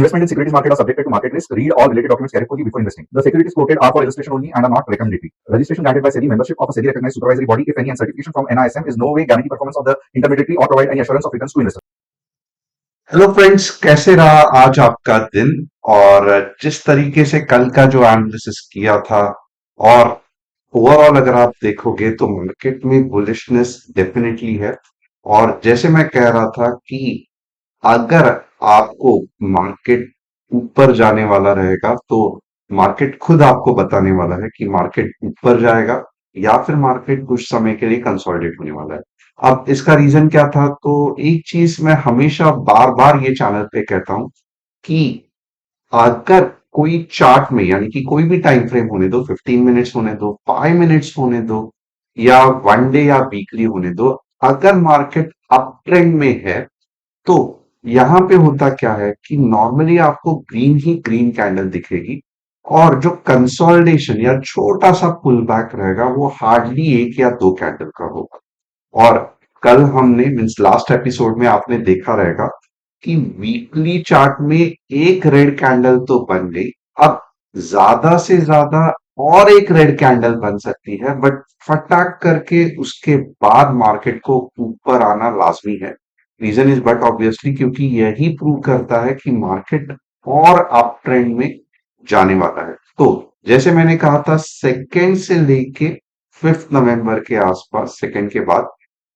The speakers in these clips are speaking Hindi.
Investment in securities market are subjected to market risk. Read all related documents carefully before investing. The securities quoted are for illustration only and are not recommendatory. Registration granted by SEBI. Membership of a SEBI recognized supervisory body, if any, and certification from NISM is no way guarantee performance of the intermediary or provide any assurance of returns to investors. Hello friends, कैसे रहा आज आपका दिन। और जिस तरीके से कल का जो एनालिसिस किया था, और ओवरऑल अगर आप देखोगे तो मार्केट में बुलिशनेस डेफिनेटली है। और जैसे मैं कह रहा था कि अगर आपको मार्केट ऊपर जाने वाला रहेगा तो मार्केट खुद आपको बताने वाला है कि मार्केट ऊपर जाएगा या फिर मार्केट कुछ समय के लिए कंसोलिडेट होने वाला है। अब इसका रीजन क्या था? तो एक चीज मैं हमेशा बार बार ये चैनल पे कहता हूं कि अगर कोई चार्ट में, यानी कि कोई भी टाइम फ्रेम होने दो, 15 मिनट्स होने दो, 5 मिनट्स होने दो, या वन डे या वीकली होने दो, अगर मार्केट अप ट्रेंड में है तो यहाँ पे होता क्या है कि नॉर्मली आपको ग्रीन ही ग्रीन कैंडल दिखेगी, और जो कंसोलिडेशन या छोटा सा पुल बैक रहेगा वो हार्डली एक या दो कैंडल का होगा। और कल हमने मीन्स लास्ट एपिसोड में आपने देखा रहेगा कि वीकली चार्ट में एक रेड कैंडल तो बन गई। अब ज्यादा से ज्यादा और एक रेड कैंडल बन सकती है, बट फटाक करके उसके बाद मार्केट को ऊपर आना लाजमी है। रीजन इज बट ऑब्वियसली क्योंकि यही प्रूव करता है कि मार्केट और अप ट्रेंड में जाने वाला है। तो जैसे मैंने कहा था, सेकेंड से लेके 5 नवंबर के आसपास, सेकेंड के बाद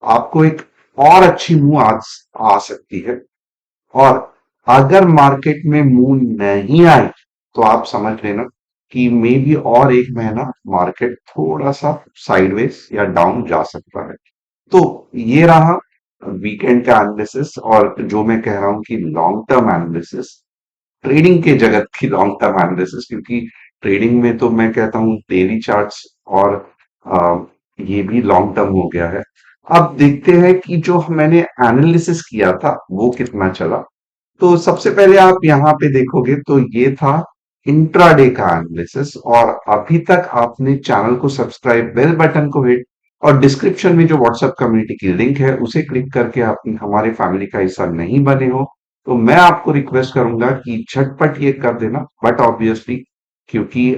आपको एक और अच्छी मूव आ सकती है। और अगर मार्केट में मूव नहीं आई तो आप समझ लेना कि मे बी और एक महीना मार्केट थोड़ा सा साइडवेज या डाउन जा सकता है। तो ये रहा वीकेंड का एनालिसिस, और जो मैं कह रहा हूं कि लॉन्ग टर्म एनालिसिस, ट्रेडिंग के जगत की लॉन्ग टर्म एनालिसिस, क्योंकि ट्रेडिंग में तो मैं कहता हूं डेली चार्ट्स और आ, ये भी लॉन्ग टर्म हो गया है। अब देखते हैं कि जो मैंने एनालिसिस किया था वो कितना चला। तो सबसे पहले आप यहाँ पे देखोगे तो ये था इंट्राडे का एनालिसिस, और अभी तक आपने चैनल को सब्सक्राइब, बेल बटन को हिट, और डिस्क्रिप्शन में जो व्हाट्सएप कम्युनिटी की लिंक है उसे क्लिक करके आप हमारे फैमिली का हिस्सा नहीं बने हो तो मैं आपको रिक्वेस्ट करूंगा कि झटपट ये कर देना। बट ऑब्वियसली क्योंकि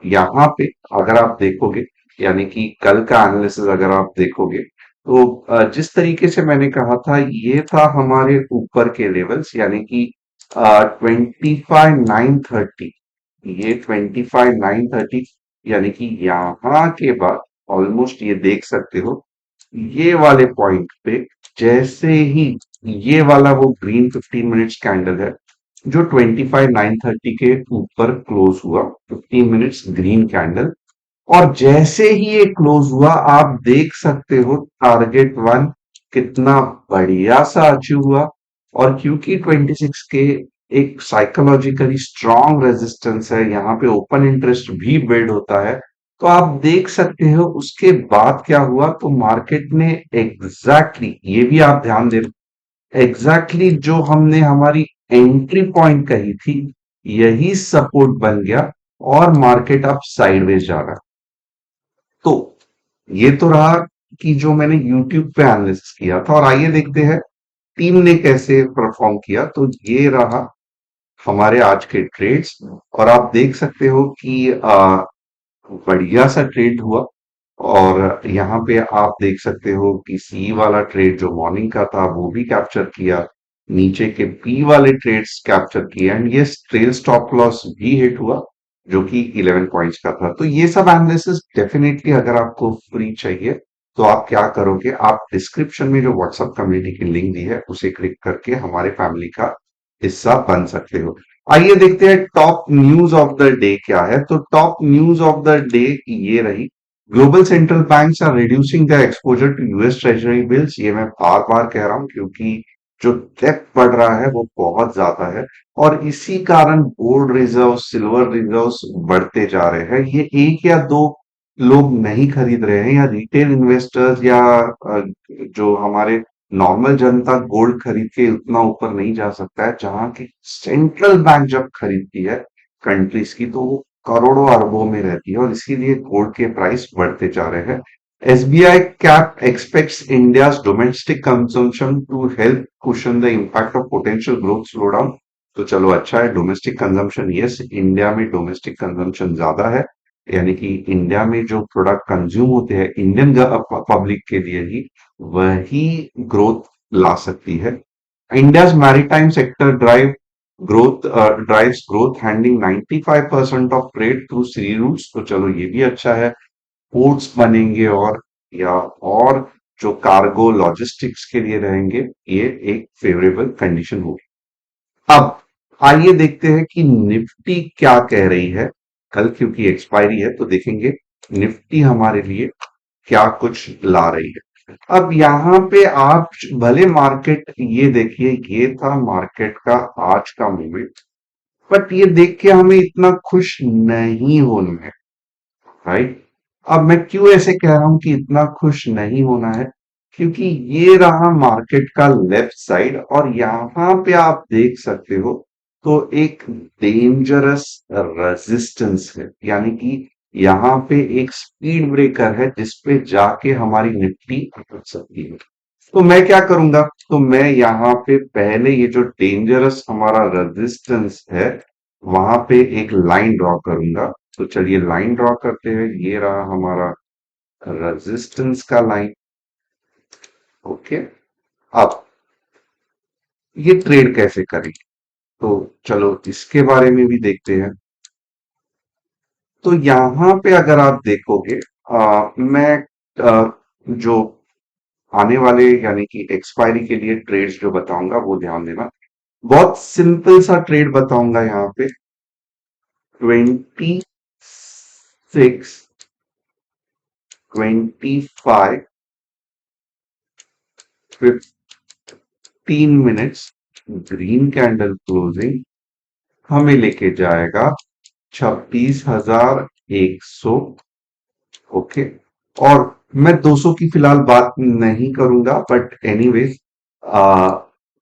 यहाँ पे अगर आप देखोगे, यानी कि कल का एनालिसिस अगर आप देखोगे तो जिस तरीके से मैंने कहा था, ये था हमारे ऊपर के लेवल्स, यानी कि 25,930, ये 25,930, यानी कि यहाँ के बाद ऑलमोस्ट ये देख सकते हो ये वाले पॉइंट पे, जैसे ही ये वाला वो ग्रीन 15 मिनट्स कैंडल है जो 25,930 के ऊपर क्लोज हुआ, 15 मिनट्स ग्रीन कैंडल, और जैसे ही ये क्लोज हुआ आप देख सकते हो टारगेट वन कितना बढ़िया सा अचीव हुआ। और क्योंकि 26 के एक साइकोलॉजिकली स्ट्रॉन्ग रेजिस्टेंस है, यहाँ पे ओपन इंटरेस्ट भी बिल्ड होता है, तो आप देख सकते हो उसके बाद क्या हुआ। तो मार्केट ने एग्जैक्टली ये भी आप ध्यान दे, एग्जैक्टली जो हमने हमारी एंट्री पॉइंट कही थी यही सपोर्ट बन गया, और मार्केट अब साइडवेज जा रहा है। तो ये तो रहा कि जो मैंने YouTube पे एनालिसिस किया था, और आइए देखते हैं टीम ने कैसे परफॉर्म किया। तो ये रहा हमारे आज के ट्रेड्स, और आप देख सकते हो कि बढ़िया सा ट्रेड हुआ। और यहाँ पे आप देख सकते हो कि सी वाला ट्रेड जो मॉर्निंग का था वो भी कैप्चर किया, नीचे के पी वाले ट्रेड्स कैप्चर किए, एंड ये ट्रेल स्टॉप लॉस भी हिट हुआ जो कि 11 पॉइंट्स का था। तो ये सब एनालिसिस डेफिनेटली अगर आपको फ्री चाहिए तो आप क्या करोगे, आप डिस्क्रिप्शन में जो व्हाट्सएप कम्युनिटी की लिंक दी है उसे क्लिक करके हमारे फैमिली का हिस्सा बन सकते हो। आइए देखते हैं top news of the day क्या है। तो top news of the day ये रही, global central banks are reducing the exposure to US treasury bills. ये मैं बार बार कह रहा हूं क्योंकि जो डेप्थ बढ़ रहा है वो बहुत ज्यादा है, और इसी कारण गोल्ड रिजर्व, सिल्वर रिजर्व्स बढ़ते जा रहे हैं। ये एक या दो लोग नहीं खरीद रहे हैं, या रिटेल इन्वेस्टर्स या जो हमारे नॉर्मल जनता गोल्ड खरीद के उतना ऊपर नहीं जा सकता है। जहां की सेंट्रल बैंक जब खरीदती है कंट्रीज की तो वो करोड़ों अरबों में रहती है, और इसीलिए गोल्ड के प्राइस बढ़ते जा रहे हैं। SBI cap expects India's domestic consumption to help cushion the impact of potential growth slowdown. तो चलो अच्छा है, डोमेस्टिक कंजम्पशन, यस इंडिया में डोमेस्टिक कंजम्पशन ज्यादा है, यानी कि इंडिया में जो प्रोडक्ट कंज्यूम होते हैं इंडियन पब्लिक के लिए ही, वही ग्रोथ ला सकती है। India's maritime sector drives growth, handling 95% of trade through sea routes। तो चलो ये भी अच्छा है, पोर्ट्स बनेंगे और जो कार्गो लॉजिस्टिक्स के लिए रहेंगे, ये एक फेवरेबल कंडीशन होगी। अब आइए देखते हैं कि निफ्टी क्या कह रही है कल, क्योंकि एक्सपायरी है तो देखेंगे निफ्टी हमारे लिए क्या कुछ ला रही है। अब यहाँ पे आप भले मार्केट, ये देखिए ये था मार्केट का आज का मूवमेंट, बट ये देख के हमें इतना खुश नहीं होना है, राइट। अब मैं क्यों ऐसे कह रहा हूं कि इतना खुश नहीं होना है, क्योंकि ये रहा मार्केट का लेफ्ट साइड और यहां पे आप देख सकते हो तो एक डेंजरस रेजिस्टेंस है, यानी कि यहाँ पे एक स्पीड ब्रेकर है जिसपे जाके हमारी निफ्टी अटक सकती है। तो मैं क्या करूंगा, तो मैं यहाँ पे पहले ये जो डेंजरस हमारा रेजिस्टेंस है वहां पे एक लाइन ड्रॉ करूंगा। तो चलिए लाइन ड्रॉ करते हैं, ये रहा हमारा रेजिस्टेंस का लाइन। ओके, अब ये ट्रेड कैसे करें, तो चलो इसके बारे में भी देखते हैं। तो यहाँ पे अगर आप देखोगे, मैं जो आने वाले यानी कि एक्सपायरी के लिए ट्रेड्स जो बताऊंगा वो ध्यान देना। बहुत सिंपल सा ट्रेड बताऊंगा यहाँ पे, 26, 25, 15 मिनट्स ग्रीन कैंडल क्लोजिंग हमें लेके जाएगा 26,100। ओके, और मैं 200 की फिलहाल बात नहीं करूंगा, बट एनीवेज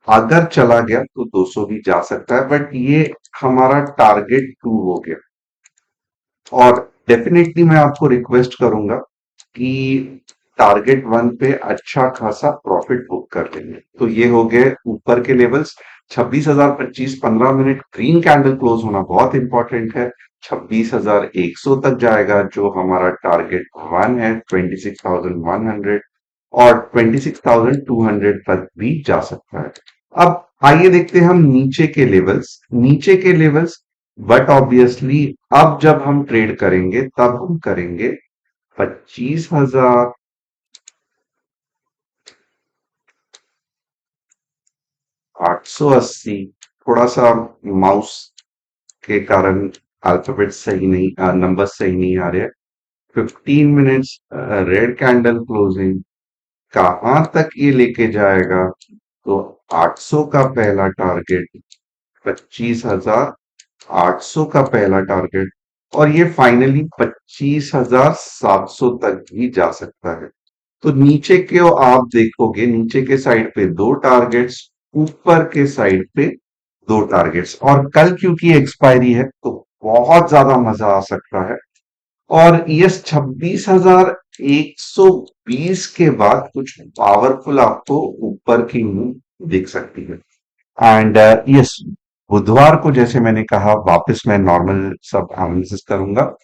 अगर चला गया तो 200 भी जा सकता है, बट ये हमारा टारगेट 2 हो गया। और डेफिनेटली मैं आपको रिक्वेस्ट करूंगा कि टारगेट 1 पे अच्छा खासा प्रॉफिट बुक कर लेंगे। तो ये हो गए ऊपर के levels, 26,025 15 minute green candle close होना बहुत इंपॉर्टेंट है। 26,100 तक जाएगा जो हमारा टारगेट 1 है, 26,100, और 26,200 तक भी जा सकता है। अब आइए देखते हैं हम नीचे के लेवल्स, बट ऑब्वियसली अब जब हम ट्रेड करेंगे तब हम करेंगे 25,880। थोड़ा सा माउस के कारण अल्फाबेट सही नहीं, नंबर सही नहीं आ रहे हैं। 15 मिनट्स रेड कैंडल क्लोजिंग कहां तक ये लेके जाएगा, तो 800 का पहला टारगेट, 25,800 का पहला टारगेट, और ये फाइनली 25,700 तक भी जा सकता है। तो नीचे के आप देखोगे, नीचे के साइड पे 2 टारगेट्स, ऊपर के साइड पे 2 टारगेट्स, और कल क्योंकि एक्सपायरी है तो बहुत ज्यादा मजा आ सकता है। और यस 26,120 के बाद कुछ पावरफुल आपको ऊपर की मूव दिख सकती है। एंड यस, बुधवार को जैसे मैंने कहा वापस मैं नॉर्मल सब एनालिसिस करूंगा।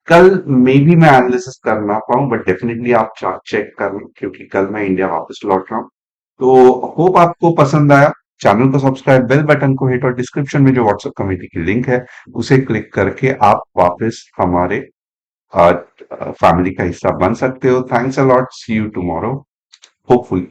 कल मे भी मैं एनालिसिस कर ना पाऊं, बट डेफिनेटली आप चेक कर लें क्योंकि कल मैं इंडिया वापस लौट रहा हूं। तो होप आपको पसंद आया। चैनल को सब्सक्राइब, बेल बटन को हिट, और डिस्क्रिप्शन में जो व्हाट्सएप कम्युनिटी की लिंक है उसे क्लिक करके आप वापस हमारे फैमिली का हिस्सा बन सकते हो। Thanks a lot, see you tomorrow hopefully.